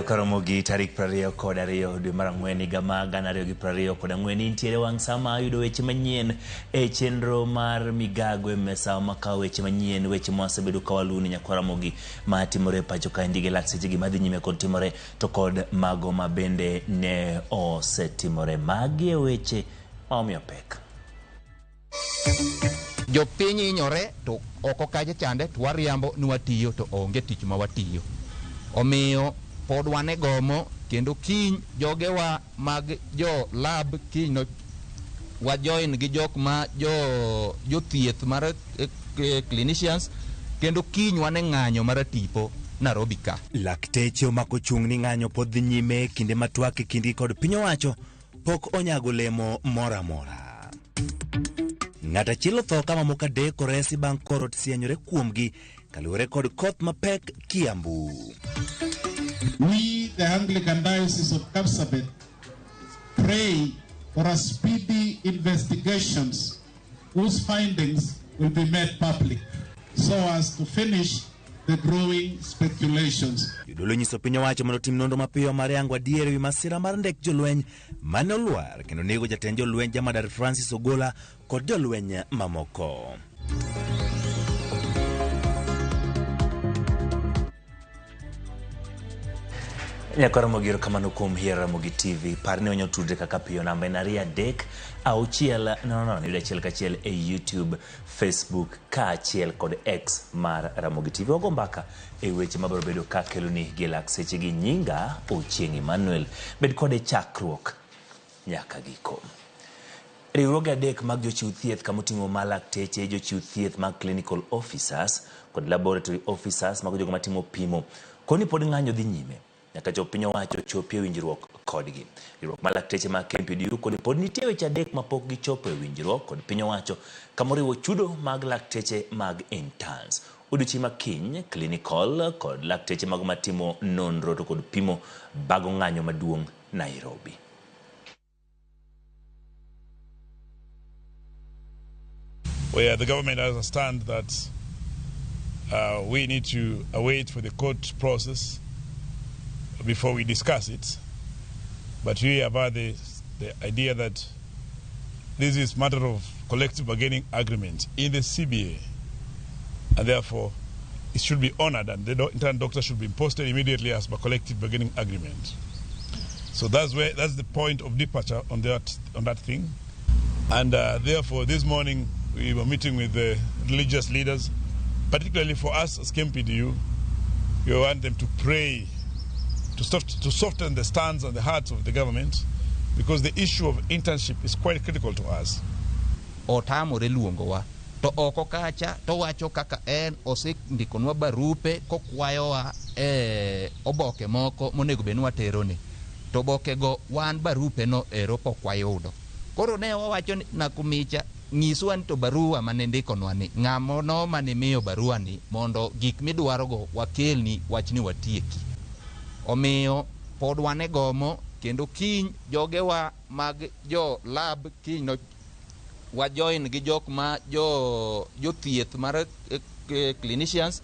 Karamogi tarik 22 dwe mar ang'wen higa mar 2024 nitiere wang' sama ayudo weche manyien e chenro mar Migagwe Mesa makawo weche manyien, weche mwasebedo kawaluni nyakaramogi matimore pacho ka ndige lak sechegi madhi nyime kod timore to kod mago mabende ne osetimore. Magi weche maomiyo pek. Jopiny hinyore to oko kacha chande to wariambo ni watiyo to onge tich ma watiyo. Omiyo pod wane gomo kendo kiny jogewa mag jo lab kiny no wajoin gi jok ma jo thieth mar clinicians kendo kiny wane ng'anyo mar tipo Nairobi ka. Lakteche omako chung' ni ng'anyo pod dhi nyime kinde matwak e kindi kod piny owacho pok onyago lemo mora mora. Ng'at achiel otho ka mamoko adek oresi bang' korot sianyore kuomgi kaluwore kod koth mapek Kiambu. We, the Anglican Diocese of Kapsabet, pray for a speedy investigations whose findings will be made public so as to finish the growing speculations. Yudolo nyiso piny owacho mondo tim nonro mapiyo mar yango adier wi masira mar ndek jolweny mane olwar kendo nego jatend jolweny Jamadar Francis Ogola kod jolweny mamoko. Nyakaramogi erokamano kuom hero Ramogi TV. Parni onyo tudre kaka piyo namba en 2-3-6 e YouTube, Facebook kaachiel kod X mar Ramogi TV. Wago mbaka e weche mabiro bedo ka keloni gi lak sechegi. Nyinga Ochieng' Emmanuel. Bed kode chakruok nyaka giko. Riwruoge adek mag jochiw thieth kamoting'o lakteche, jochiw thieth mag clinical officers kod laboratory officers mag jogo matimo pimo koni pod ng'anyo dhi nyime nyaka jo piny owacho chopie winjruok kodgi. Riwruok mar lakteche mag KMPDU kod pod nitie weche adek mapok gichopo e winjruok kod piny owacho kamoriwo chudo mag lakteche mag interns, odiochieng' makiny clinical kod lakteche mag matimo nonro to kod pimo bago ng'anyo maduong' Nairobi. Where the government understand that we need to await for the court process before we discuss it. But we have had the idea that this is matter of collective bargaining agreement in the CBA, and therefore it should be honored, and the intern doctor should be posted immediately as per collective bargaining agreement. So that's the point of departure on that thing. And therefore this morning we were meeting with the religious leaders, particularly for us as KMPDU. We want them to pray to soften the stance and the hearts of the government, because the issue of internship is quite critical to us. Otamore luongowa to oko kacha to wacho kaka en osendikonwa barupe kokwayowa oboke moko monego bed ni waterone, to oboke go wan barupe no ero pok wayudo. Koro ne wawacho na kumicha nyiswa ni to barua mane ndikonwa ni ng'amo no mane miyo barua ni mondo gik midwaro go wakelni wachni watieki. Omiyo pod wane gomo kendo kiny jogewa mag jo lab kiny no wajoin gi jok ma jo thieth mar clinicians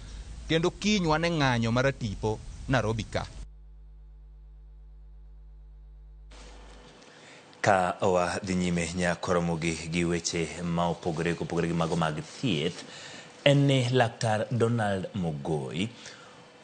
kendo kiny wane ng'anyo mar tipo Nairobi ka. Ka owa dhi nyime nyakaramogi gi weche ma opogore gi mago mag thieth, en ni Laktar Donald Mogoi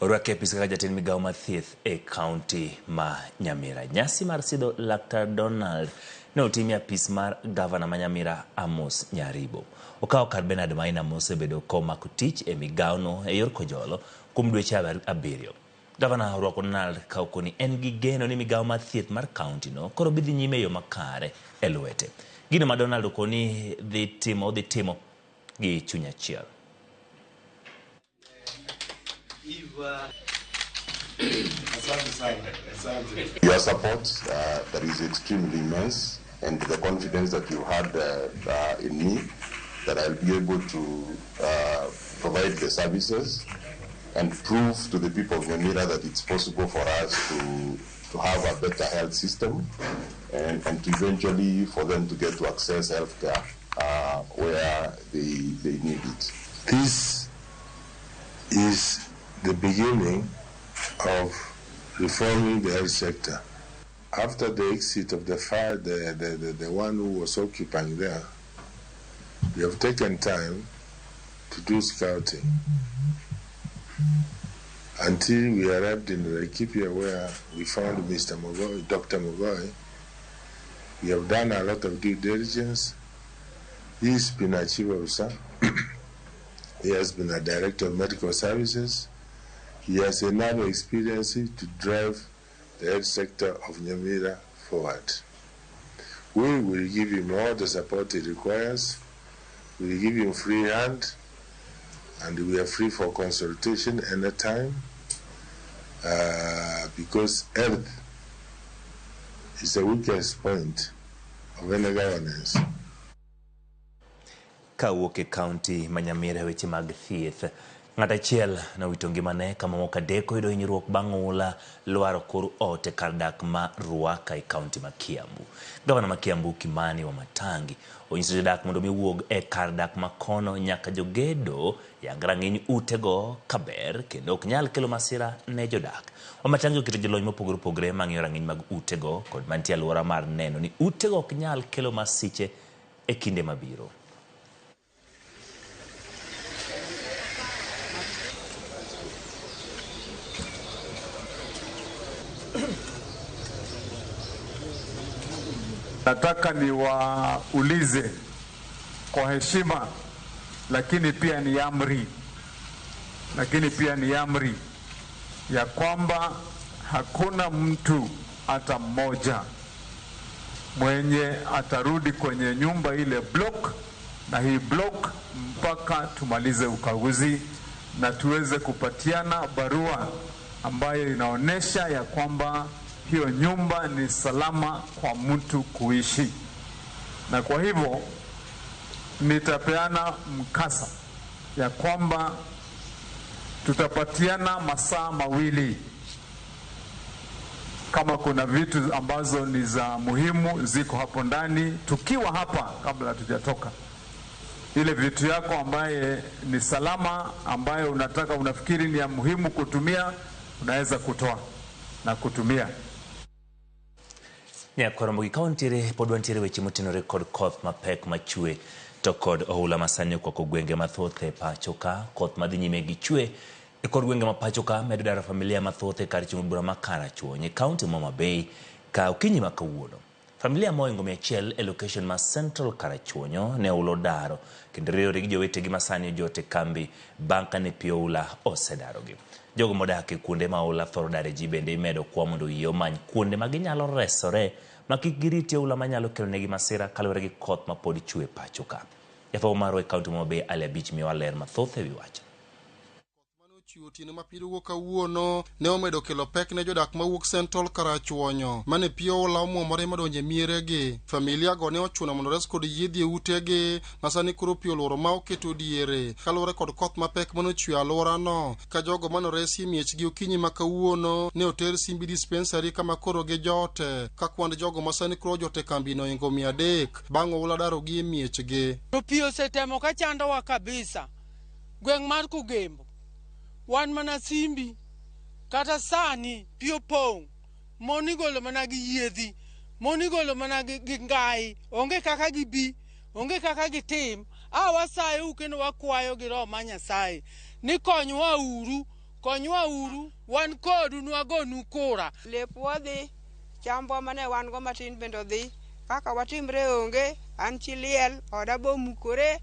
orwak e apis kaka jatend migawo mar thieth e kaunti ma Nyamira. Nyasi mar sidho Laktar Donald ne otim e apis mar gavana ma Nyamira Amos Nyaribo. Okawo kar Bernard Maina mosebedo komako tich e migawono e yor kojolo kuom dweche 7. Gavana orwako Donald kauko ni en gi geno ni migawo mar thieth mar kaunti no koro bidhi nyime yo makare e lwete. Gino ma Donald okoni dhi timo gi chuny achiel. Your support that is extremely immense, and the confidence that you had in me that I'll be able to provide the services and prove to the people of Nyamira that it's possible for us to have a better health system and to eventually for them to get to access healthcare where they need it. This is the beginning of reforming the health sector. After the exit of the fire, the one who was occupying there, we have taken time to do scouting until we arrived in Laikipia, where we found Mr. Mogoi, Dr. Mogoi. We have done a lot of due diligence. He's been a chief officer. He has been a director of medical services. He has enough experience to drive the health sector of Nyamira forward. We will give him all the support he requires. We will give him free hand, and we are free for consultation anytime, because health is the weakest point of any governance. Kawuok e kaunti ma Nyamira weche mag thieth, ng'at achiel na wito ngimane kama moko adek oyudo hinyruok bang' oula lwaro kor ot e kar dak ma Ruaka e kaunti ma Kiambu. Gavana ma Kiambu Kimani Wamatangi onyiso jodak mondo miwuog e kar dak ma kono nyaka jogedo yang rang'iny utego kaber kendo ok nyal kelo masira ne jodak. Wamatangi oketo jolony mopogore opogore mang'iyo rang'iny mag utego kod mantie alwora mar neno ni utego ok nyal kelo masiche e kinde mabiro. Nataka niwaulize kwa heshima, lakini pia ni amri ya kwamba hakuna mtu hata mmoja mwenye atarudi kwenye nyumba ile block na hii block mpaka tumalize ukaguzi na tuweze kupatiana barua ambayo inaonesha ya kwamba hiyo nyumba ni salama kwa mtu kuishi. Na kwa hivyo nitapeana mkasa ya kwamba tutapatiana masaa mawili. Kama kuna vitu ambazo ni za muhimu ziko hapo ndani, tukiwa hapa kabla tujatoka, ile vitu yako ambaye ni salama, ambaye unafikiri ni ya muhimu kutumia, unaweza kutoa na kutumia. Nyakoromogi kaunti pod wantiere weche motenore kod koth mapek machwe to kod oula masani kwako gwenge mathoth e pacho ka. Koth madhi nyime gi chwe e kod gwenge ma pacho ka medo daro familia mathoth e kar chiemo bura ma Karachuonyo e kaunti ma Homa Bay ka okinyi ma kawuono. Familia moingo 100 e location ma Central Karachuonyo ne ulo daro kendo riwore gi jowetegi masani ojote kambi bang' kane pi oula osedarogi. Jogo modak e kuonde ma oula thoro dare ji bende imedo kwa mondo yie omany kuonde ma ginyalo resore ma kik giriti oula manyalo kelo negi masira kaluwore gi koth ma pod chwe pacho ka. Jafwambo marwa e kaunti ma Homa Bay Ali Abich miyowa ler mathoth ewi wach. Otieno ma piro wuok kawuono ne omedo kelo pek ne jodak mawuok Central Karachuonyo mane pi oula omwomore madonje mieregi. Familia go ne ochuno mondo res kod yiedhi e utegi masani koro pi olworo ma oketo diere kaluwore kod koth mapek manochwe alworano. Ka jogo manoresi miechgi okinyi ma kawuono ne oter Simbi Dispensary kama koro gi jote ka kwand jogo masani koro jote kambi no ingo 300 bang' oula darogi e miechgi. Pi osetemo ka chandowa kabisa gweng' mar Kugembo. Wan mana Simbi kata sani pi opong', moni golo mana gi yiedhi, moni golo mana gi ngai, onge kaka gibi, onge kaka gitim. Wasayo kendo wakwayo gi Roho ma Nyasaye ni konywa uru, wan kodu nwagonu kura. Lep wadhi, chambwa mane wan go matin bendo dhi, kaka watimre onge, an chiliel, oda bomukore,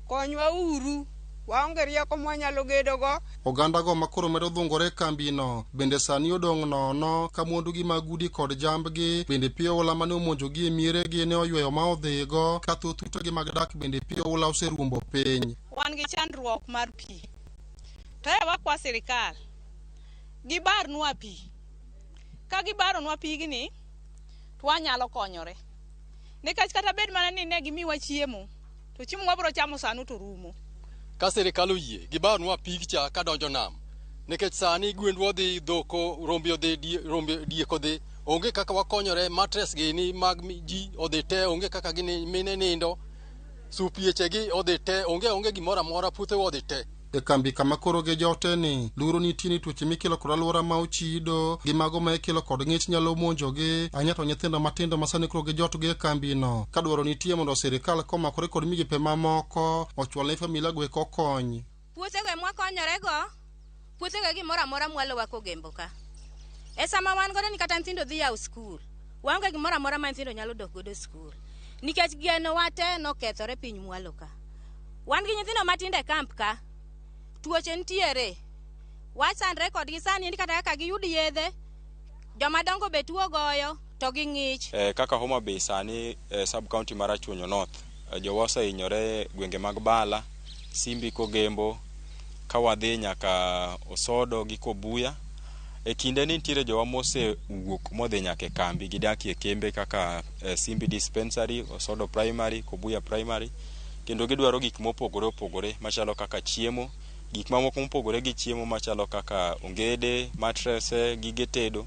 konywa uru. Waonge rieko mwanyalo gedo go. Oganda go makoro medo dhungore kambino bende sani odong' nono ka mwandugi mag udi kod jambgi bende pi oula mane omonjogi e mieregi ne oyweyo ma odhigo ka thoth utegi mag dak bende pi oula oseruombo piny. Wan gi chandruok mar pi. To wakwa sirikal gibarnwa pi. Ka gibaronwa pigni to wanyalo konyore. Nikech kata bed mana ni ne gimiwa chiemo to chiemo wabiro chamo sano to rumo. ka sirikal oyie gibarnwa pig cha ka donjo nam nikech sani gwendwa dhi dhoko rombe odhi diek odhi onge kaka wakonyore mattress gini mag ji odhi te onge kaka gini mine nindo supieche gi odhi te onge gimoro amora puthe odhi te e kambi kama koro ge jote ni luro nitie ni tuoche mikelo kod alwora ma ochido gi mago ma ikelo kod ng'ich nyalo monjogi anyato nyithindo matindo masani koro ge jot gi e kambi no ka dwaro nitie mondo sirikal komakore kod migepe mamoko ochwal ne familia go eko kony. Puothe go mwakonyorego puothe go gimoro amora mwalo wako gembo ka e sama wan godo ni kata nyithindo dhi yaw skul waonge gimoro amora ma nyithindo nyalo dok godo skul nikech geno wate nokethore piny mwalo ka. Wan gi nyithindo matindo e kamp ka tuoche ntiere wasandre kodgi sani ni kata kaka giyudi yedhe joma dongo be tuo goyo to gi ng'ich. Kaka Homa Bay sani sub county mar Achuonyo North jowa oseinyore gwenge mag Bala, Simbi, Kogembo, ka wadhi nyaka Osodo gi Kobuya. E kinde ni nitiere jowa mose wuok modhi nyaka kambi gidakie kembe kaka Simbi Dispensary, Osodo Primary, Kobuya Primary kendo gidwaro gik mopogore opogore machalo kaka chiemo, gik mamoko mopogore gi chiemo machalo kaka ongede, mattress, gige tedo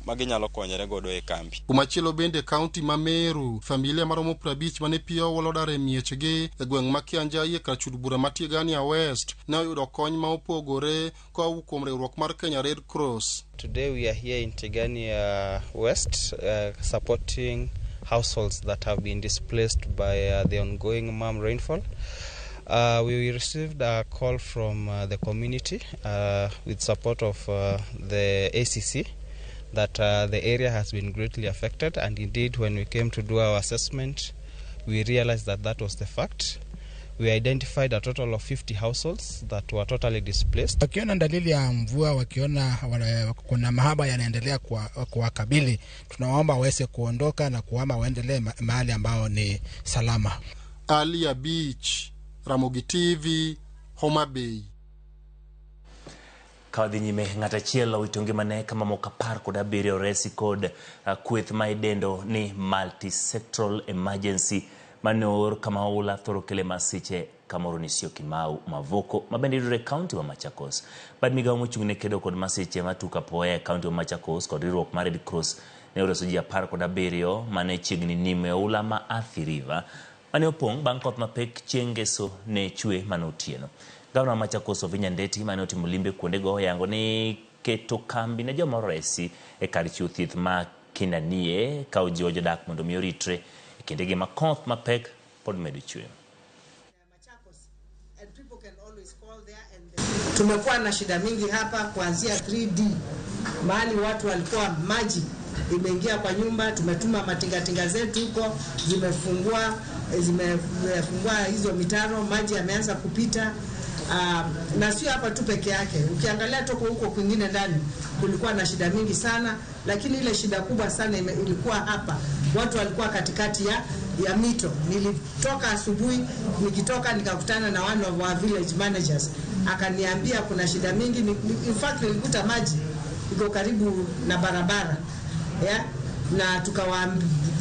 maginyalo konyore godo e kambi. Kumachielo bende kaunti ma Meru familia maromo 50 mane pio wolodare miechgi e gweng' ma Kianjai e kar chud bura ma Tigania West ne oyudo kony ma opogore koa kuom riwruok mar Kenya Red Cross. Today we are here in Tigania West supporting households that have been displaced by the ongoing MAM rainfall. We received a call from the community with support of the ACC that the area has been greatly affected, and indeed when we came to do our assessment we realized that that was the fact. We identified a total of 50 households that were totally displaced. Wakiona dalili ya mvua, wakiona kuna mahaba yanaendelea kuwakabili, tunawaomba waweze kuondoka na kuhama waendelee mahali ambao ni salama. Alia Beach, Ramogi TV, Homa Bay. Kawadhi nyime ng'ata chielo witongi mane kama moka par kod abirio resi kod kweth maidendo ni multi-sectoral emergency manor kama ula thoro kele masiche kamoro ni Syokimau Mavoko mabende yudore kaunti wa Machakos. Bad migawo mochung'ne kedo kod masiche matuka poe kaunti wa Machakos kod riwruok mar Red Cross ne oreso ji 17 mane chiegni nime ula ma Athi River mane opong' bang' koth mapek chieng' ngeso ne chwe mane otieno. Gavana Machakos Ovinya Ndeti mane otimo limbe kuondego yango ni keto kambi ne joma oresi e kar chiwo thieth ma Kinanie ka ojiwo jodak mondo mi oritre e kindegi ma koth mapek pod medo chwe. Tumekuwa na shida mingi hapa kuanzia 3D mahali watu walikuwa maji imeingia kwa nyumba, tumetuma matingatinga zetu huko zimefungua hizo mitaro, maji yameanza kupita. Na sio hapa tu peke yake, ukiangalia toko huko kwingine ndani kulikuwa na shida mingi sana, lakini ile shida kubwa sana ilikuwa hapa. Watu walikuwa katikati ya mito. Nilitoka asubuhi, nikitoka nikakutana na one of our village managers, akaniambia kuna shida mingi. In fact nilikuta maji iko karibu na barabara na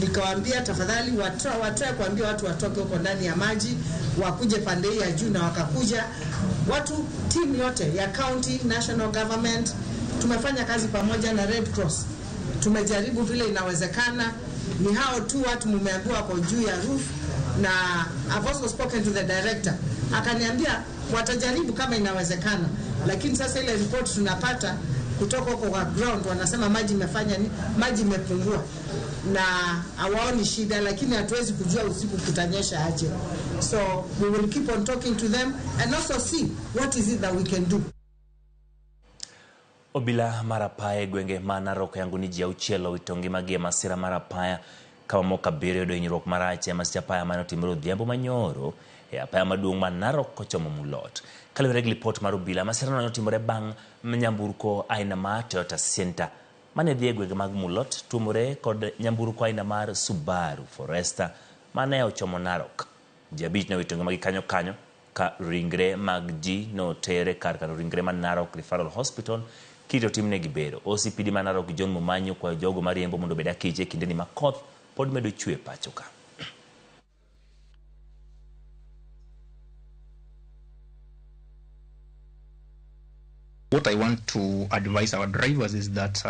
nikawaambia tafadhali watoe kuambia watu watoke huko ndani ya maji wakuje pande ya juu, na wakakuja watu, timu yote ya county, national government. Tumefanya kazi pamoja na Red Cross, tumejaribu vile inawezekana. Ni hao tu watu mumeambiwa kwa juu ya roof, na I've also spoken to the director, akaniambia watajaribu kama inawezekana, lakini sasa ile report tunapata kutoka huko kwa ground wanasema maji imepungua na hawaoni shida, lakini hatuwezi kujua usiku kutanyesha aje. So we will keep on talking to them and also see what is it that we can do. Obila marapaya gwenge Narok yangu ni ji auchielo witongi magie masira marapaya kama moka biro do hinyruok marache masicha paya mane otimore odhiambo manyoro e apaya maduong' ma Narok kochomo Mulot. Kaluwore gi lipot mar obila, masira no otimore bang' nyamburko aina mar Toyota Sienta mane dhi e gwenge mag Mulot tumore kod nyamburko aina mar Subaru Forester mane ochomo Narok. Ji 5 ne witongi magi kanyo ka ringre mag ji no tere kar kano ringre man Narok Referral Hospital kito timne gibero. OCPD man Narok John Mumanyo kwa jogo mariembo mondo beda kiche kindeni makoth pod medo chwe pachoka. What I want to advise our drivers is that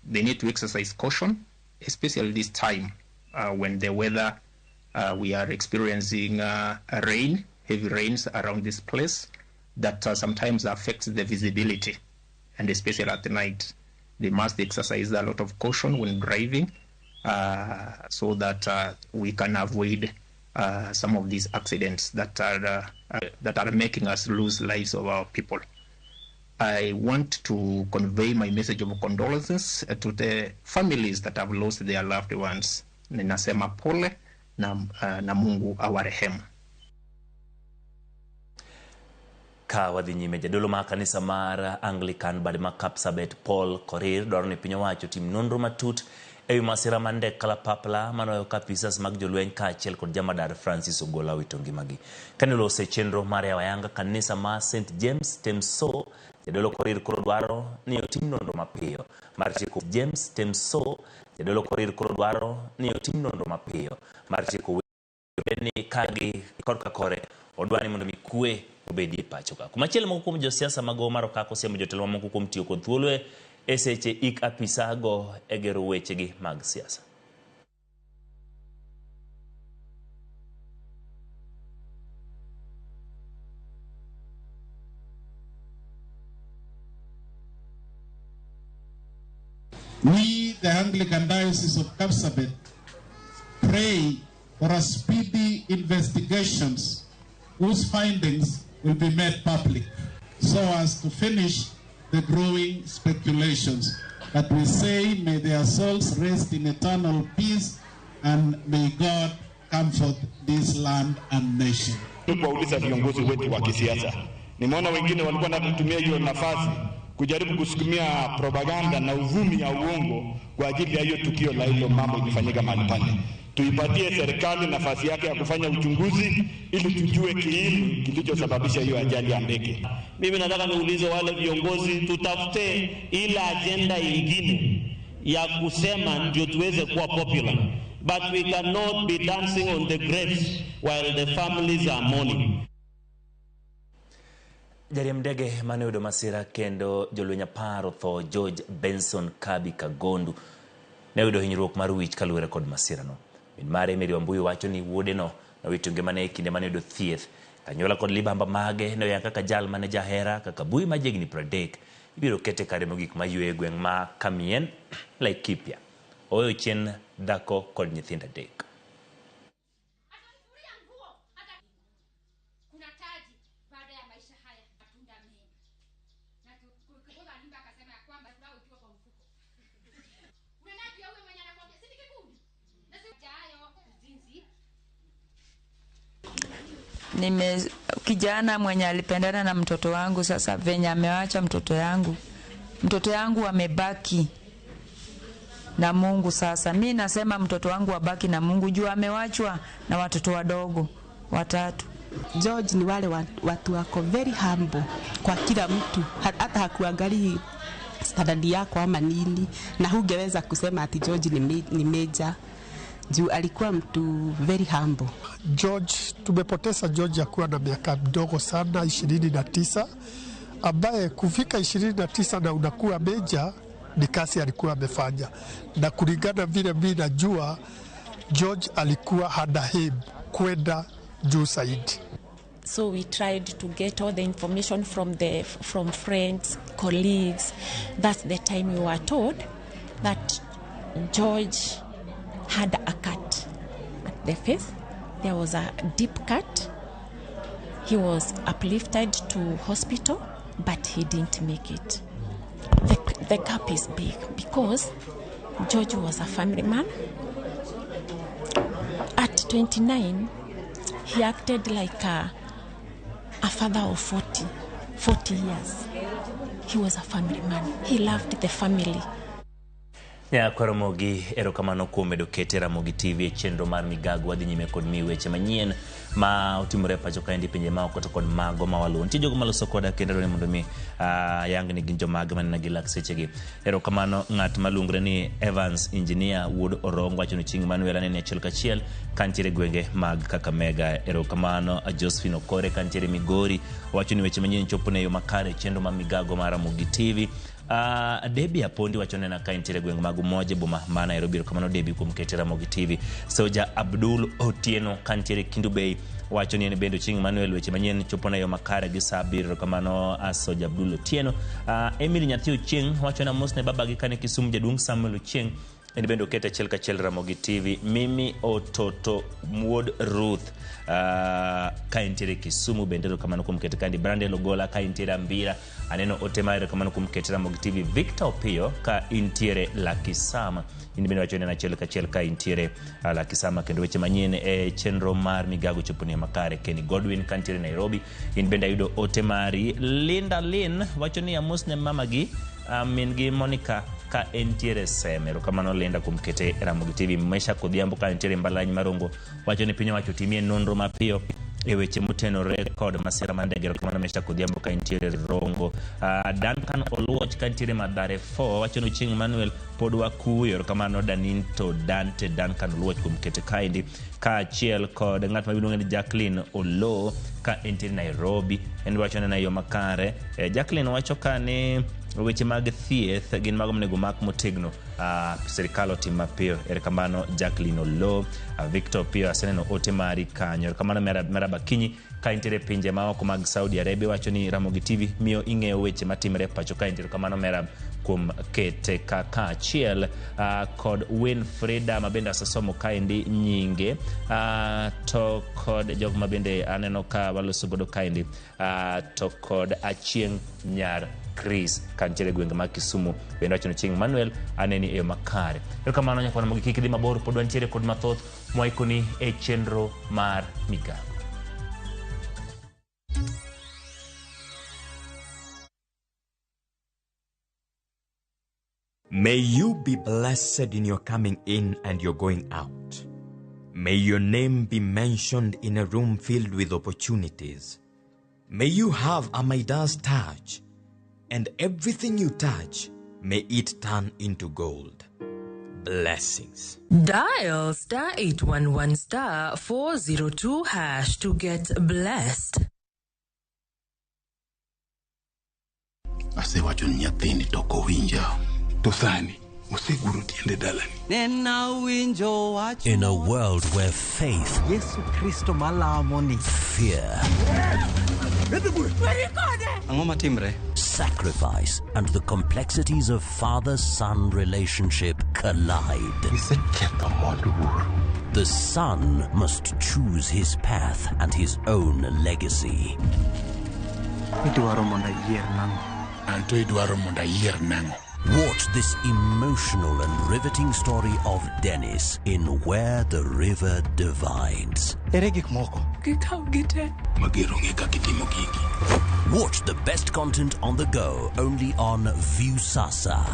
they need to exercise caution, especially this time when the weather, we are experiencing rain, heavy rains around this place that sometimes affects the visibility, and especially at night. They must exercise a lot of caution when driving so that we can avoid some of these accidents that are making us lose lives of our people. I want to convey my message of condolences to the families that have lost their loved ones. Ninasema pole na Mungu awarehemu. Ka wadhi nyime jadolo ma kanisa mar Anglican bad ma Kapsabet Paul Korir dwaro ni piny owacho tim nonro matut ewi masira mande kalapapla manoyo kapisas mag jolweny kaachiel kod jamadar Francis Ogola wito ngimagi. Kanilo ose chenro mar yawayanga kanisa ma St James Temso jadolo Korir koro dwaro ni otim nonro mapiyo mar tieko James Temso jadolo Korir koro dwaro ni otim nonro mapiyo mar tieko ni kagi korka kore odwani mondo mi kwe obedi pacho ka. Kumachiel moko kuom josiasa mago maro kako siemo jotelo moko kuom tiyo kod thuolo e seche ik apisago e gero wechegi mag siasa. We, the Anglican Diocese of Kapsabet, pray for a speedy investigations whose findings will be made public so as to finish the growing speculations. But we say, may their souls rest in eternal peace and may God comfort this land and nation. Kuwauliza viongozi wetu wa kisiasa. Nimeona wengine walikuwa wanatumia hiyo nafasi kujaribu kusukumia propaganda na uvumi ya uongo kwa ajili ya hiyo tukio la hilo mambo ilifanyika mahali pale. Tuipatie serikali nafasi yake ya kufanya uchunguzi ili tujue kiini kilichosababisha hiyo ajali ya ndege. Mimi nataka niulize wale viongozi, tutafute ile agenda nyingine ya kusema ndio tuweze kuwa popular, but we cannot be dancing on the graves while the families are mourning. Jariemb ndege mane oyudo masira kendo jolweny 10 otho George Benson Kabi Kagondu ne oyudo hinyruok mar wich kaluwore kod masirano. Min mare Mary Wambui wacho ni wuodeno nowito ngimane e kinde mane oyudo thieth. Kanyola kod libamba mage ne oyango kaka jal mane jahera kaka Bui majegni 30 ibiro kete kare mogik maywe gweng ma Kamien, Laikipia. Oyo chien dhako kod nyithindo 3. Kijana mwenye alipendana na mtoto wangu, sasa venye amewacha mtoto yangu amebaki na Mungu. Sasa mimi nasema mtoto wangu abaki na Mungu juu amewachwa na watoto wadogo 3. George ni wale watu wako very humble kwa kila mtu, hata hakuangalia standard yako ama nini, na hungeweza kusema ati George ni major juu alikuwa mtu very humble. George, tumepoteza George akuwa na miaka mdogo sana 29, ambaye kufika 29 na unakuwa meja ni kasi alikuwa amefanya, na kulingana vile mimi najua George alikuwa hana him kwenda juu zaidi. So we tried to get all the information from friends, colleagues. That's the time we were told that George had a cut at the face. There was a deep cut. He was uplifted to hospital, but he didn't make it. The gap is big because George was a family man. At 29, he acted like a father of 40 years. He was a family man. He loved the family. Ya kwa Ramogi, erokamano kuom medo kete Ramogi TV e chenro mar migago wadhi nyime kod mi weche manyien ma otimore pacho kaendi pinje ma oko to kod mago ma waluwo. Nitie jogo maloso koda kendo ni mondo mi yang ni gin jomage manena gi lak sechegi. Erokamano ng'at malungre ni Evans Engineer Wood Orongo wacho ni Chieng' Manuel anene achiel kachiel kantiere gwenge mag Kakamega. Erokamano Josephine Okore kantiere Migori wacho ni weche manyien chopo ne yo makare chenro mar migago mar Ramogi TV. Debbie Apondi wachone na kaintiere gweng magu moje boma ma Nairobi. Erokamano Debbie kuom kete Ramogi TV. Soja Abdul Otieno kantiere Kindu Bay wacho ni en bendo Chieng' Manuel weche manyien chopo na yo makare gi saa 7. Erokamano Soja Abdul Otieno. Emily Nyathi Ochieng' wacho na mos ne baba gi kane Kisumu jaduong' Samuel Ochieng' en bendo kete achiel kachiel Ramogi TV. Mimi Ototo Muod Ruth kaintiere Kisumu bende erokamano kuom kete kandi. Brandon Ogola kaintiere Ambira aneno otema erokamano kuom kete Ramogi TV. Victor Opio ka intiere Lakisama in bende wacho ni en achiel kachiel ka intiere Lakisama kendo weche manyien e chenro mar migago chopo ne makare. Kenny Godwin kantiere Nairobi in bende ayudo ote mari. Linda Lynn wacho ni amos ne mama gi min gi Monica ka entiere Seme. Erokamano Linda kuom kete Ramogi TV. Mesha Kodhiambo ka entiere Mbalany Marongo wacho ni piny wacho timie nonro mapiyo e weche motenore kod masira mar ndege. Erokamano Mesha Kodhiambo ka entiere Rongo. Duncan Oluoch ka entiere Mathare 4 wacho ni Chieng' Manuel pod wakuyo. Erokamano Daninto Dante Duncan Oluoch kuom kete kaendi ka achiel kod ng'at ma iluongo ni Jacqueline Olo ka entiere Nairobi en wacho na yo makare. Jacqueline wacho ka ni weche mag thieth gin mago mnego mak motegno serikal otim mapiyo. Erokamano Jacqueline Olo. Victor Pio aseneno ote mari kanyo. Erokamano Meraba Kinyi ka intiere pinje ma oko mag Saudi Arabia wacho ni Ramogi TV miyo ing'eyo weche matimre pacho ka intiere. Erokamano Merab kuom kete ka achiel kod Winfrida mabende asesomo kaendi nyinge to kod jog mabende aneno ka waloso godo kaendi to kod Achieng' Nyar Chris kantiere gwenge mag Kisumu bende wacho ni Chieng' Manuel aneni e makare. Erokamano nyakwana Ramogi kik dhi mabor pod wantiere kod mathoth mwaikoni e chenro mar migago. May you be blessed in your coming in and your going out. May your name be mentioned in a room filled with opportunities. May you have a Midas touch, and everything you touch, may it turn into gold. Blessings. Dial *811 *402# to get blessed. Asewacho ni nyathini toko winja. To sani, oseguro tiende dalani. In a world where faith, fear, sacrifice, and the complexities of father-son relationship collide. The son must choose his path and his own legacy. Watch this emotional and riveting story of Dennis in Where the River Divides. Watch the best content on the go only on Viusasa.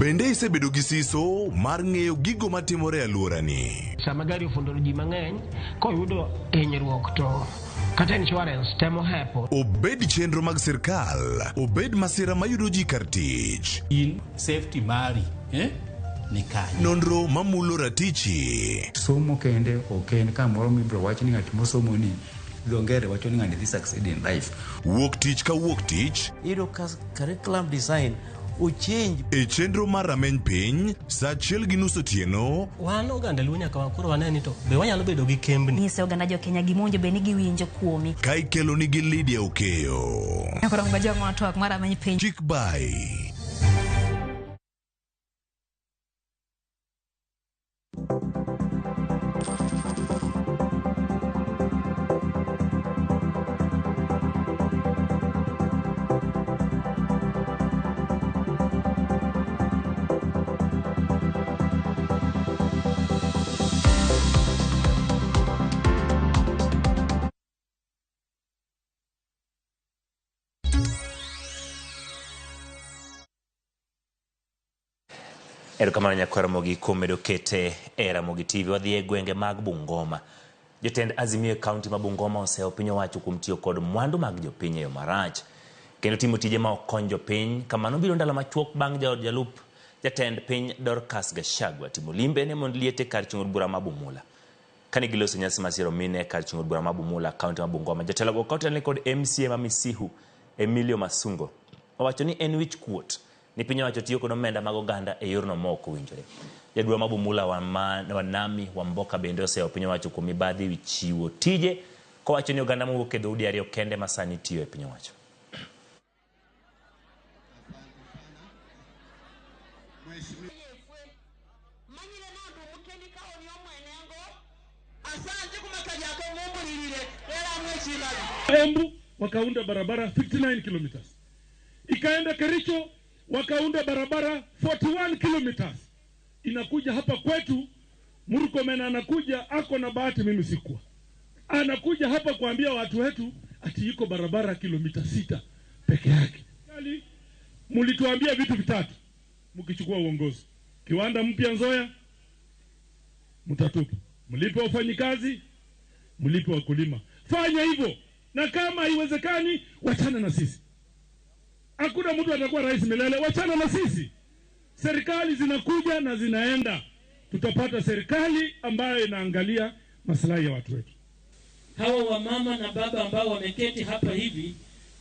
Bende isebedo gi siso mar ng'eyo gigo matimore e alworani. Sama gari ofundo ji mang'eny koyudo hinyruok to kata insurance temo hepo. Obed chenro mag sirkal, obed masira mayudo ji kar tich. In safety mari, ni kanyo. Nonro mamulo ratichi. Somo kende oken kamoro mibro wach ni ng'at mosomo ni dongere wacho ni ng'ani dhi succeed in life. Wuok tich ka wuok tich. Iro curriculum design uchenj e chenro mar rameny piny saa 1:30 otieno. Wan oganda luo nyaka wakoro waneni to be wanyalo bedo gi kembni. Nyise oganda jo Kenya gimonjo be ni giwinjo kuomi. Ka ikelo ni gi Lydia Okeyo. Nyakoro ngajo ng'ato mar rameny piny. Chik bye. Erokamano nyakwara mogi kumedo kete era mogi TV wadhi e gwenge mag Bungoma. Jotend Azimio County ma Bungoma oseo piny owacho kuom tiyo kod mwandu mag jopiny e yo marach. Kendo timo tije ma ok kony jopiny, kamano biro ndalo machuok bang' jalup jatend piny Dorcas Gachagua timo limbe ne mond liete kar chung od bura ma Bumula. Kane giloso nyasi masiro mine kar chung od bura ma Bumula, kaunti ma Bungoma, jatelo go kaunti kod MCA ma Misihu Emilio Masungo owacho ni en wich kuot ni piny owacho tiyo kod omenda mag oganda e yorno moko winjore. Jadwa ma Bumula Wanami Wamboka bende oseo piny owacho kuom mibadhi wi chiwo tije kowacho ni oganda mowuok e dhoudi ariyo kende masani tiyo e piny owacho. Embu wakaunda barabara 59 kilometers. Ikaenda Kericho wakaunda barabara 41 kilometers. Inakuja hapa kwetu, Murkomen anakuja ako na bahati mimi sikuwa. Anakuja hapa kuambia watu wetu ati yuko barabara kilomita 6 peke yake. Mulituambia vitu vitatu mkichukua uongozi. Kiwanda mpya Nzoia mtatupa. Mlipe wafanyikazi, mlipe wakulima. Fanya hivyo. Na kama haiwezekani, wachana na sisi. Hakuna mtu atakuwa rais milele, wachana na sisi. Serikali zinakuja na zinaenda. Tutapata serikali ambayo inaangalia maslahi ya watu wetu. Hawa wamama na baba ambao wameketi hapa hivi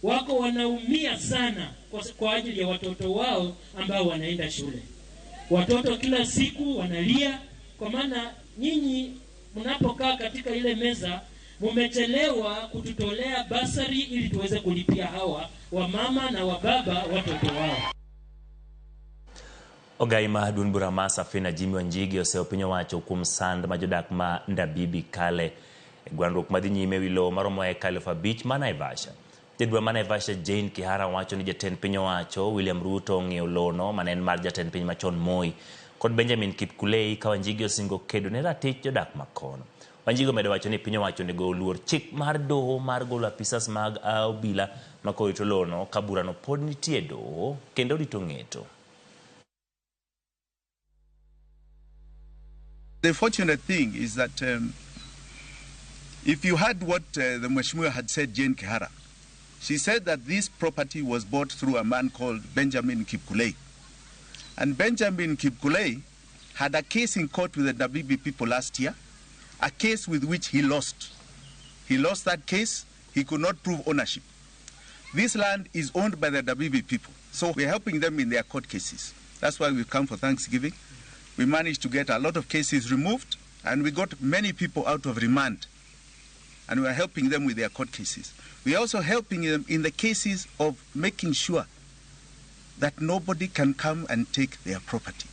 wako wanaumia sana kwa ajili ya watoto wao ambao wanaenda shule. Watoto kila siku wanalia kwa maana nyinyi mnapokaa katika ile meza mumechelewa kututolea basari ili tuweze kulipia hawa wamama na wababa watoto wao. Ogaima dun bura ma Safina Jimmy Wanjigi oseo piny owacho kuom sand ma jodak ma Ndabibi kale gwandruok madhi nyime wilo maromo e Kalifa Beach ma Naivasha. Jadwa ma Naivasha Jane Kihara wacho ni jatend piny owacho William Ruto ong'iewo lono manen mar jatend piny machon Moi kod Benjamin Kipkulei ka Wanjigi osingo kedo ne ratich jodak makono. Wanjigi omedo wacho ni piny owacho onego oluor chik mar doho mar golo apisas mag obila ma korito lono ka burano pod nitie doho kendo rito ng'eto. The fortunate thing is that if you heard what the Mheshimiwa had said, Jane Kihara, she said that this property was bought through a man called Benjamin Kipkulei. And Benjamin Kipkulei had a case in court with the Ndabibi people last year, a case with which he lost. He lost that case. He could not prove ownership. This land is owned by the Ndabibi people, so we're helping them in their court cases. That's why we've come for Thanksgiving. We managed to get a lot of cases removed, and we got many people out of remand, and we are helping them with their court cases. We are also helping them in the cases of making sure that nobody can come and take their property.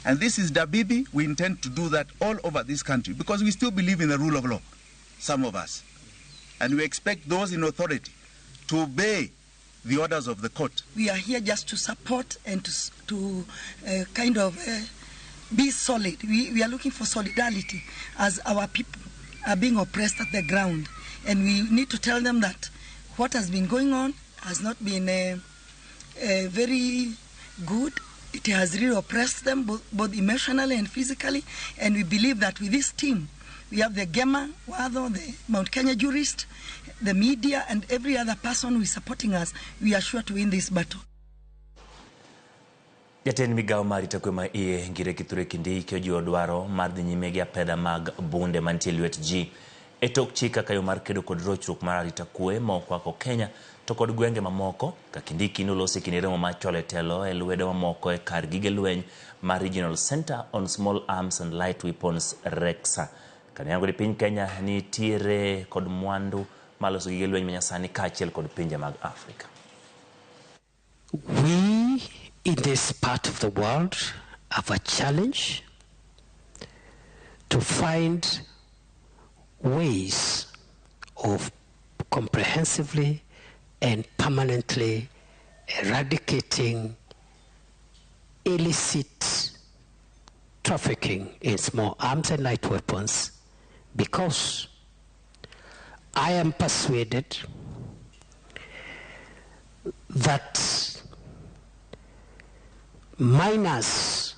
And this is Ndabibi. We intend to do that all over this country because we still believe in the rule of law, some of us. And we expect those in authority to obey the orders of the court. We are here just to support and to kind of be solid. We are looking for solidarity as our people are being oppressed at the ground. And we need to tell them that what has been going on has not been very good. It has really oppressed them both emotionally and physically. And we believe that with this team, we have the Gema, Wado, the Mount Kenya jurist, the media, and every other person who is supporting us. We are sure to win this battle. Jatend migao mar rito kwe ma iye Ngire Kithure Kindiki ojiwo dwaro mar dhi nyime gi apedha mag bunde mantie lwet ji e tok chika kayo mar kedo kod rochruok mar arita kwe ma okwako Kenya to kod gwenge mamoko ka Kindiki nolosi kinde romo mar chole telo e lwedo mamoko e kar gige lweny mar Regional Center on Small Arms and Light Weapons RECSA. Kane yango di piny Kenya ni tiere kod mwandu maloso gige lweny manyasani kaachiel kod pinje mag Afrika. We in this part of the world have a challenge to find ways of comprehensively and permanently eradicating illicit trafficking in small arms and light weapons, because I am persuaded that minors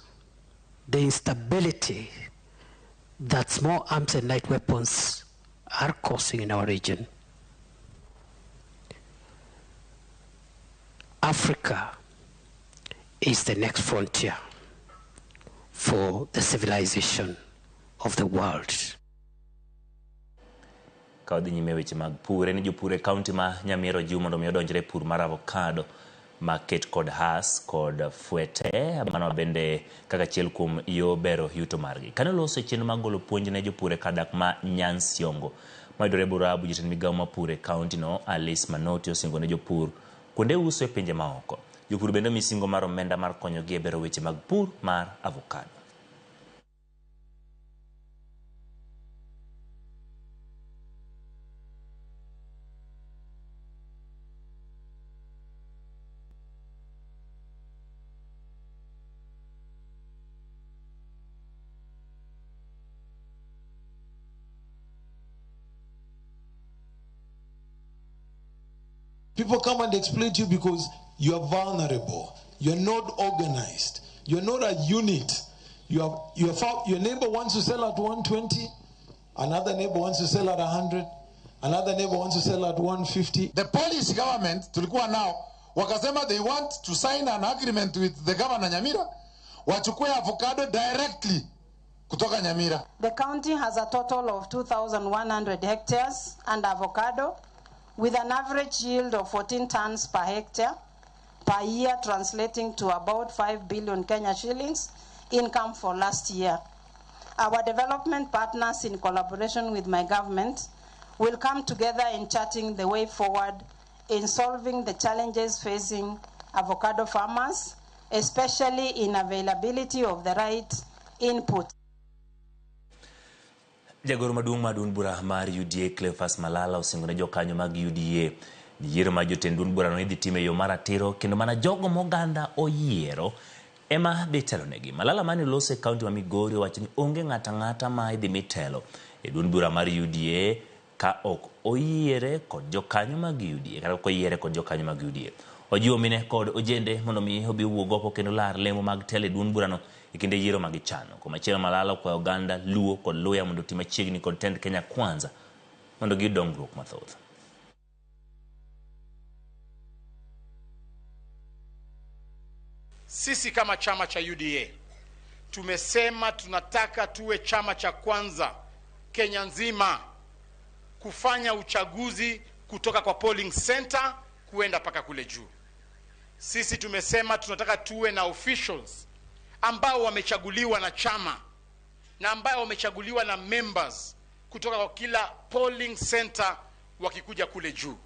the instability that small arms and light weapons are causing in our region. Africa is the next frontier for the civilization of the world. Kaudhi nyime weche mag pur ni jopur e kaunti ma Nyamira Juma mondo mi odonjre pur mar avocado market kod has kod fuete mano bende kaka chiel kuom yo bero yuto margi. Kane loso chenro mag golo puonj ne jopur e kadak ma Nyansiongo mayudore Burabu, jatend migawo mapur e kaunti no Alice Manoti osingo ne jopur kuonde uso e pinje maoko. Jopur bende misingo mar omenda mar konyogi e bero weche mag pur mar avocado. People come and exploit you because you are vulnerable. You're not organized. You're not a unit. Your neighbor wants to sell at 120. Another neighbor wants to sell at 100. Another neighbor wants to sell at 150. The Polish government, tulikuwa nao, wakasema they want to sign an agreement with the governor Nyamira, wachukue avocado directly kutoka Nyamira. The county has a total of 2,100 hectares and avocado, with an average yield of 14 tons per hectare per year, translating to about 5 billion Kenya shillings income for last year. Our development partners, in collaboration with my government, will come together in charting the way forward in solving the challenges facing avocado farmers, especially in availability of the right input. Jagoro maduong' madun bura mar UDA Cleophas Malala osingo ne jokanyo mag UDA yiero ma jotend duond bura no idhi time yo maratiro kendo mana jogo moganda oyiero ema bitelo negi. Malala mani lose kaunti ma Migori wacho ni onge ng'ata ma idhi mitelo e duond bura mar UDA ka ok oyiere kod jokanyo mag UDA kata ok oyiere kod jokanyo mag UDA. Ojiwo mine kod ojende mondo mi obi wuog oko kendo lar lemo mag tele duond bura no ikinde yiero magichano. Kwa machielo Malala kwa Uganda, Luo kod Luya mondo tima chiegni kod tend Kenya Kwanza mondo gidongruok mathoth. Sisi kama chama cha UDA tumesema tunataka tuwe chama cha kwanza Kenya nzima kufanya uchaguzi kutoka kwa polling center kuenda paka kule juu. Sisi tumesema tunataka tuwe na officials ambao wamechaguliwa na chama na ambao wamechaguliwa na members kutoka kwa kila polling center wakikuja kule juu.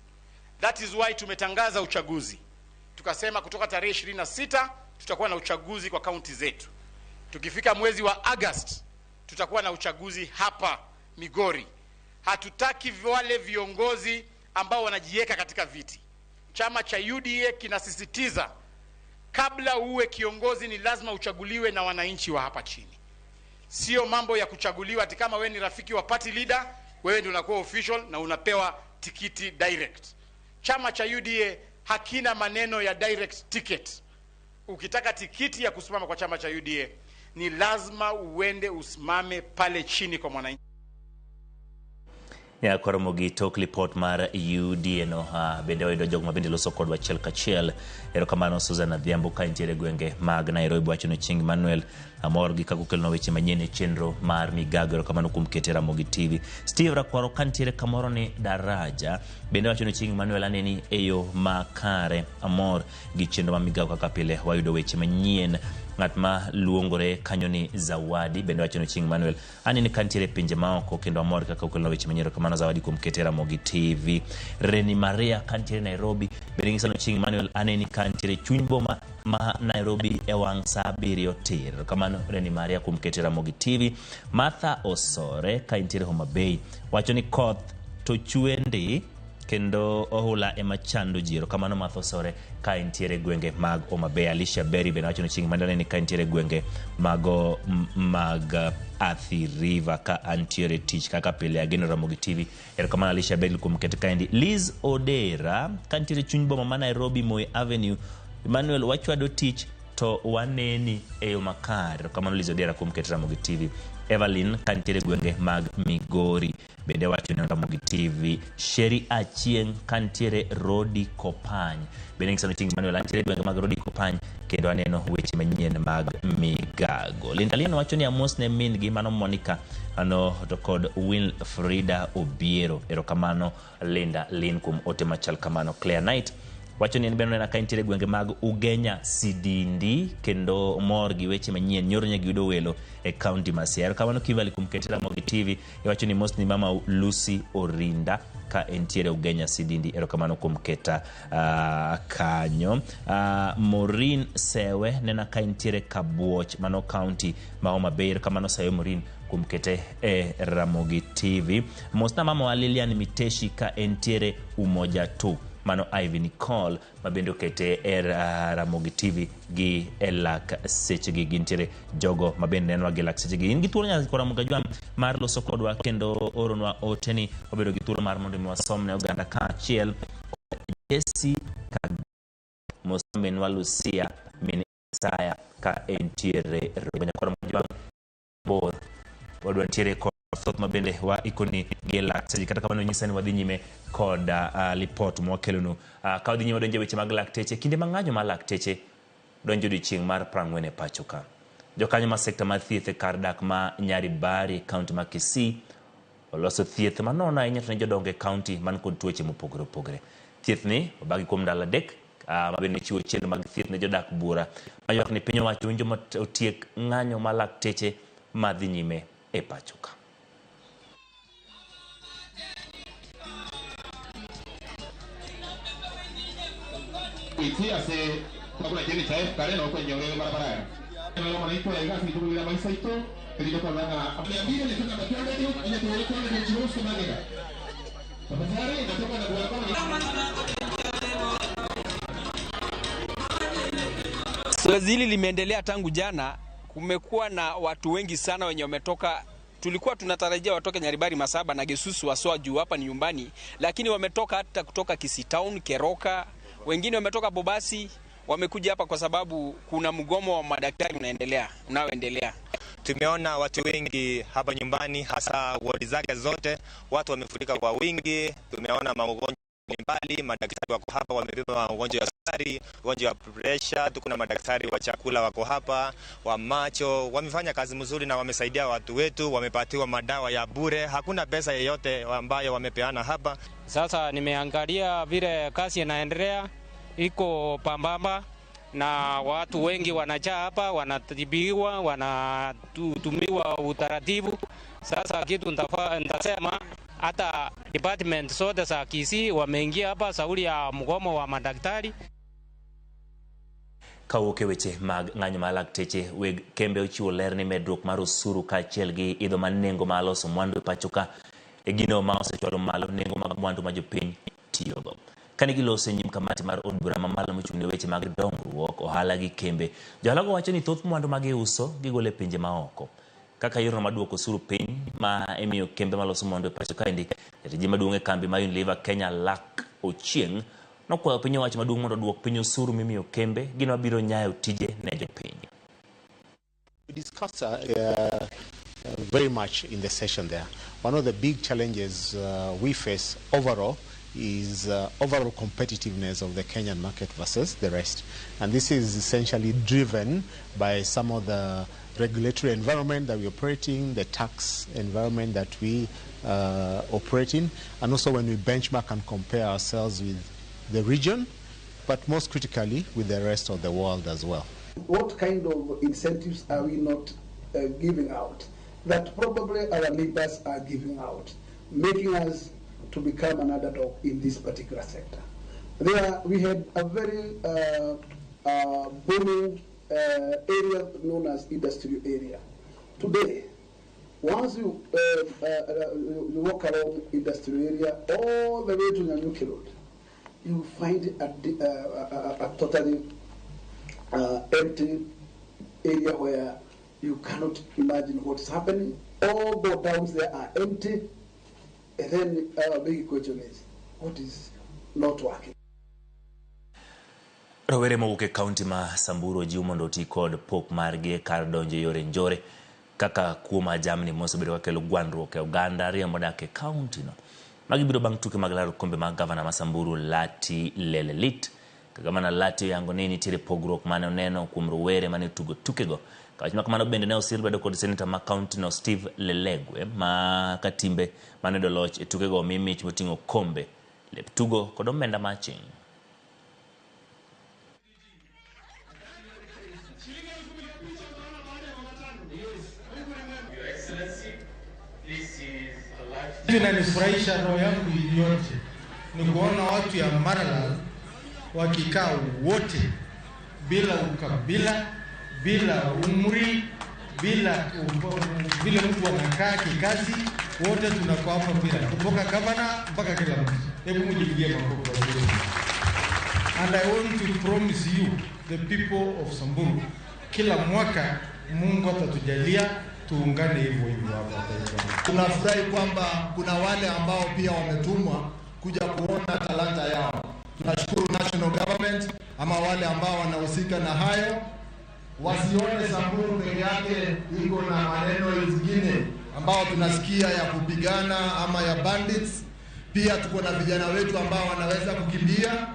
That is why tumetangaza uchaguzi. Tukasema kutoka tarehe 26 tutakuwa na uchaguzi kwa kaunti zetu. Tukifika mwezi wa August tutakuwa na uchaguzi hapa Migori. Hatutaki wale viongozi ambao wanajiweka katika viti. Chama cha UDA kinasisitiza kabla uwe kiongozi ni lazima uchaguliwe na wananchi wa hapa chini. Sio mambo ya kuchaguliwa ati kama wewe ni rafiki wa party leader, wewe ndio unakuwa official na unapewa tikiti direct. Chama cha UDA hakina maneno ya direct ticket. Ukitaka tikiti ya kusimama kwa chama cha UDA ni lazima uende usimame pale chini kwa mwananchi. Ya koromogi tok report mar UDA no bende wayudo jogo mabende loso kod wachiel kachiel. Erokamano Susan Adhiambo ka intiere gwenge mag Nairobi wacho no Ching Manuel amor gi kako kelno weche manyien e chenro mar migago. Erokamano kuom kete Ramogi TV. Steve Rakwaro ka intiere kamoro ni Daraja bende wacho no Ching Manuel aneni eyo makare amor gi chenro mar migago kaka pile wayudo weche manyien. Ng'at ma luongore kanyo ni Zawadi bende wacho no Ching Manuel aneni kantiere pinje maoko kendo amor kaka ukelno weche manyien. Erokamano Zawadi kuom kete Ramogi TV. Reni Maria kantiere Nairobi bende ng'iso no Ching Manuel aneni kantiere chuny boma ma Nairobi e wang' saa 7 otir. Erokamano Reni Maria kuom kete Ramogi TV. Martha Osore ka intiere Homa Bay wacho ni koth to chwendi kendo ohula ema chando ji. Erokamano Martha Osore ka intiere gwenge mag Homa Bay. Alicia Berry bende wacho no Ching Manuel ni ka intiere gwenge mago mag Athi River ka antiere tich kaka pile Ageno Ramogi TV. Erokamano Alicia Berry kuom kete kaendi. Liz Odera ka intiere chuny boma ma Nairobi Moi Avenue. Emmanuel wachwado tich to waneni eyo makar kamano Lizodera kuom keto Ramogi TV. Evelyn kantiere gwenge mag Migori bende wacho ni Ramogi TV. Sheri Achieng kantiere Rodi Kopany bende ngisano ting Manuel antiere gwenge mag Rodi Kopany kendo aneno weche manyien mag migago. Linda Lino wacho ni amos ne min gi mano Monica ano to kod Wilfrida Obiero. Erokamano Linda Lin kuom ote machal kamano. Claire Knight wacho ni en beno na kaintiere gwenge mag Ugenya Sidindi kendo mor gi weche manyien nyoro nya giyudo welo e county ma Siaya. Kamano Kivali kuom keto Ramogi TV wacho ni mos ni mama Lucy Orinda ka entiere Ugenya Sidindi. Erokamano kuom keta kanyo. Maureen Sewe nena ka entiere Kabuoch mano county ma Homa Bay. Kamano Sewe Maureen kuom kete Ramogi TV. Mosna mama Lilian Miteshi ka entiere Umoja 2 mano Ivy Nicole mabendo kete Ramogi TV gi elak seche gi gintiere jogo mabende nenwa gi elak seche gi in gi thuolo nyaka kora Ramogi mar loso kodwa kendo oronwa oteni obedo gi thuolo mar mondo wasomne oganda ka achiel Jesse Mosambenwa Lucia min Isaya ka entiere kora Ramogi bor wadwa ntiere ko thoth mabende wa ikoni gi lakteche kata kamano nyisa ni wadhi nyime kod report mwakelonu ka wadhi nyime donjo weche mag lakteche kinde mang'anyo mar lakteche donjo odiochieng' mar 40 e pacho ka. Jokanyo ma sekta mar thieth e kar dak ma Nyaribari kaunti ma Kisii oloso thieth manono ahinya to ne jodongo e kaunti man kod tuoche mopogore opogore. Thieth ni obagi kuom ndalo adek mabende chiwo chenro mag thieth ne jodak bura mayuak ni piny owacho winjo motiek ng'anyo mar lakteche madhi nyime e pacho ka. Kuitia se kwa jeni chaef kare no kwenye ule barabara. Ndio manaiko ya gasi ndio ile maisha ito ndio kwa bana. Abiambia ni kama kiasi ndio ile tuwe kwa ile chuo kwa magega. Tafadhali natoka na kwa Zoezi hili limeendelea tangu jana. Kumekuwa na watu wengi sana wenye wametoka. Tulikuwa tunatarajia watoke Nyaribari Masaba na Gesusu waswa juu hapa ni nyumbani, lakini wametoka hata kutoka Kisii Town, Keroka, wengine wametoka Bobasi, wamekuja hapa kwa sababu kuna mgomo wa madaktari unaoendelea. Tumeona watu wengi hapa nyumbani, hasa wodi zake zote, watu wamefurika kwa wingi. Tumeona magonjwa mbali, madaktari wako hapa wamebeba magonjwa ya sukari, magonjwa ya pressure, tuko na madaktari wa chakula wako hapa, wa macho, wamefanya kazi mzuri na wamesaidia watu wetu, wamepatiwa madawa ya bure, hakuna pesa yoyote ambayo wamepeana hapa. Sasa nimeangalia vile kazi inaendelea, iko pambamba na watu wengi wanajaa hapa, wanatibiwa, wanatumiwa utaratibu. Sasa kitu nitasema hata department zote za Kisii wameingia hapa sauli ya mgomo wa madaktari. Kawuok e weche mag ng'anyo mar lakteche weg kembe ochiwo ler ni medruok mar osuru kaachiel gi idho mar nengo mar loso mwandu e pacho ka e gino ma osechwalo malo nengo mag mwandu ma jopiny tiyogo. Kane giloso nyim kamati mar od bura mamalo mochung' ne weche mag dongruok ohala gi kembe, johalago wacho ni thoth mwandu ma giuso gigolo e pinje maoko kaka yorno maduoko osuru piny ma emiyo kembe maloso mwandu e pacho kaendi. Jatije maduong' e kambi ma Unilever Kenya Lak Ochieng' nokwayo piny owacho maduong' mondo oduok piny osuru mimiyo kembe gino mabiro nyayo tije ne jopiny. We discussed very much in the session there. One of the big challenges we face overall is overall competitiveness of the Kenyan market versus the rest. And this is essentially driven by some of the regulatory environment that we operate in, the tax environment that we operate in, and also when we benchmark and compare ourselves with the region, but most critically with the rest of the world as well. What kind of incentives are we not giving out that probably our leaders are giving out, making us to become an underdog in this particular sector? There we had a very booming area known as industrial area. Today, once you walk around industrial area all the way to Nyanyuki Road, you find a totally empty area where you cannot imagine what's happening. All the towns there are empty. And then our big question is, what is not working? Rowere mowuok e kaunti ma Samburu ojiw mondo oti kod pok margi kar donjo yore njore kaka kuom jamni mosebedo kakelo gwandruok e oganda riembo dak e kaunti no. Magi biro bang' tuke mag laro kombe mag gavana ma Samburu Lati Lelelit. Gavana Lati yango ni nitiere pogruok mane oneno kuom rowere mane tugo tukego. Kawach makamano bende ne osilbedo kod senator ma kaunti no Steve Lelegwe ma katimbe mane doloch e tukego mimich moting'o kombe, lep tugo kod omenda maching. Inanifurahisha roho yangu yote ni kuona watu ya Maralal wakikaa wote bila ukabila, bila umri, bila vile mtu anakaa kikazi, wote tunakuwa hapa bila kutoka gavana mpaka kila mtu. Hebu mjipigie makofi. And I want to promise you the people of Samburu, kila mwaka Mungu atatujalia tuungane hivyo hivyo hapa. Tunafurahi kwamba kuna wale ambao pia wametumwa kuja kuona talanta yao. Tunashukuru national government ama wale ambao wanahusika na hayo. Wasione Samburu peke yake iko na maneno zingine ambao tunasikia ya kupigana ama ya bandits. Pia tuko na vijana wetu ambao wanaweza kukimbia,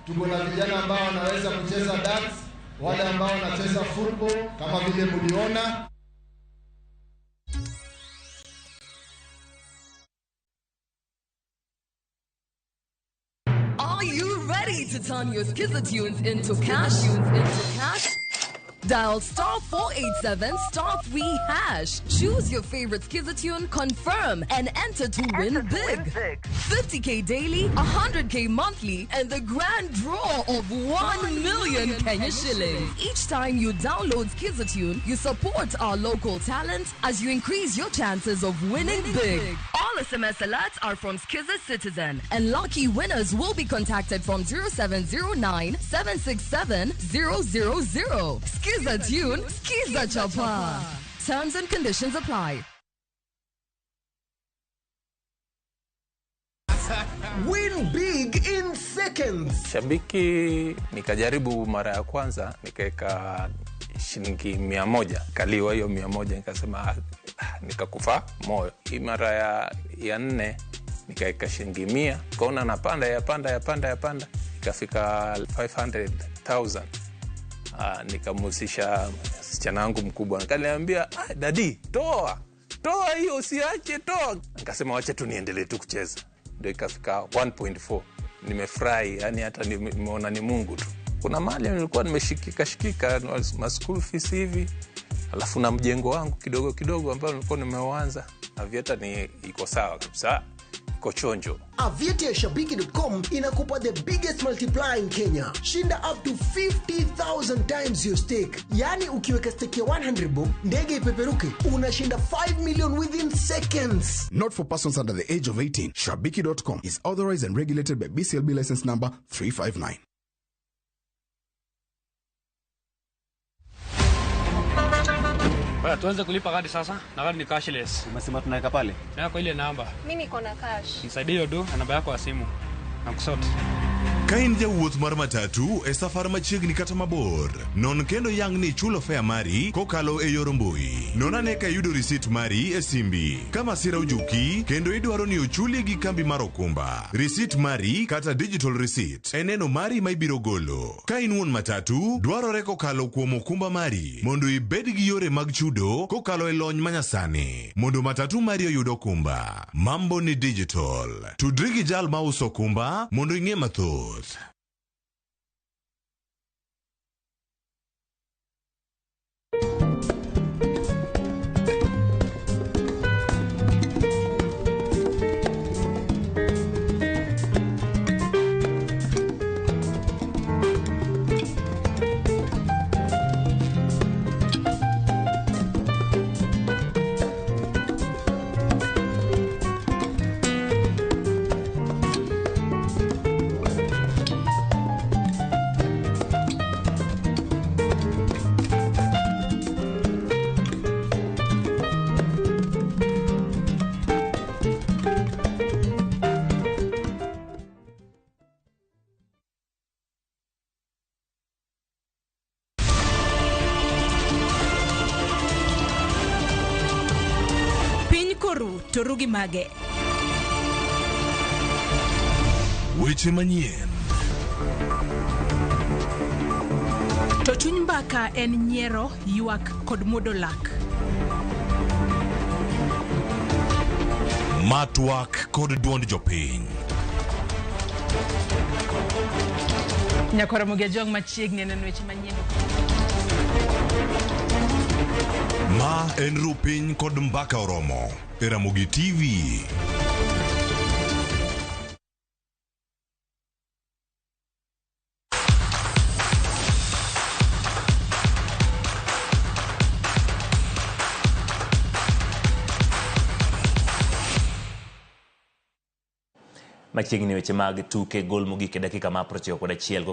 tuko na vijana ambao wanaweza kucheza darts, wale ambao wanacheza football kama vile mliona. Are you ready to turn your Skiza tunes into cash? Dial *487 *3#. Choose your favorite Skiza tune, confirm, and enter to win big. 50k daily, 100k monthly, and the grand draw of 1 million Kenya shillings. Each time you download Skiza tune, you support our local talent as you increase your chances of winning big. All SMS alerts are from Skiza Citizen, and lucky winners will be contacted from 0709 767 000. Skiza tune, Skiza chapa. Terms and conditions apply. Win big in seconds. Shabiki nikajaribu mara ya kwanza nikaweka shilingi 100. Kaliwa hiyo 100 nikasema nikakufa moyo. Hii mara ya 4 nikaweka shilingi 100. Kaona napanda yapanda ikafika 500,000. Nikamusisha msichana wangu mkubwa. Akaniambia, "Daddy, toa hiyo usiache, toa." Nikasema wacha tu niendelee tu kucheza. Ndio ikafika 1.4. Nimefurahi, yani hata nimeona ni Mungu tu. Kuna mali nilikuwa nimeshikika ma school fees hivi. Alafu na mjengo wangu kidogo ambao nilikuwa nimeuanza. Avieta ni iko sawa kabisa. Kochonjo. Avieta ya Shabiki.com inakupa the biggest multiplier in Kenya. Shinda up to 50,000 times your stake. Yani ukiweka stake ya 100 bob, ndege ipeperuke, unashinda 5 million within seconds. Not for persons under the age of 18. Shabiki.com is authorized and regulated by BCLB license number 359. Baya, tuanze kulipa kadi sasa. Na kadi ni cashless. Umesema tunaweka pale? Na kwa ile namba. Mimi niko na cash. Nisaidie hiyo na namba yako ya simu. Nakusote. Kain jawuoth mar matatu e safar machiegni kata mabor. Non kendo yang ni chulo fare mari kokalo e yor mbui. Non ane ka yudo receipt mari e simbi. Kama sira ujuki kendo idwaro ni ochuli gi kambi mar okumba. Receipt mari kata digital receipt eneno mari ma ibiro golo. Kain wuon matatu dwarore kokalo kuom okumba mari mondo ibed gi yore mag chudo kokalo e lony manyasani. Mondo matatu mari oyud okumba. Mambo ni digital. Tudri gi jal ma uso okumba mondo ing'e mathoth. koro torugi mage. Weche manyien. To chuny mbaka en nyiero, ywak kod muodo lak. Matwak kod duond jopiny. Nyakora Mugia Jong machiegni neno weche manyien. Ma en Rupiny kod mbaka oromo. E Ramogi TV. Machiegni weche mag tuke gol mogik e dakika ma 91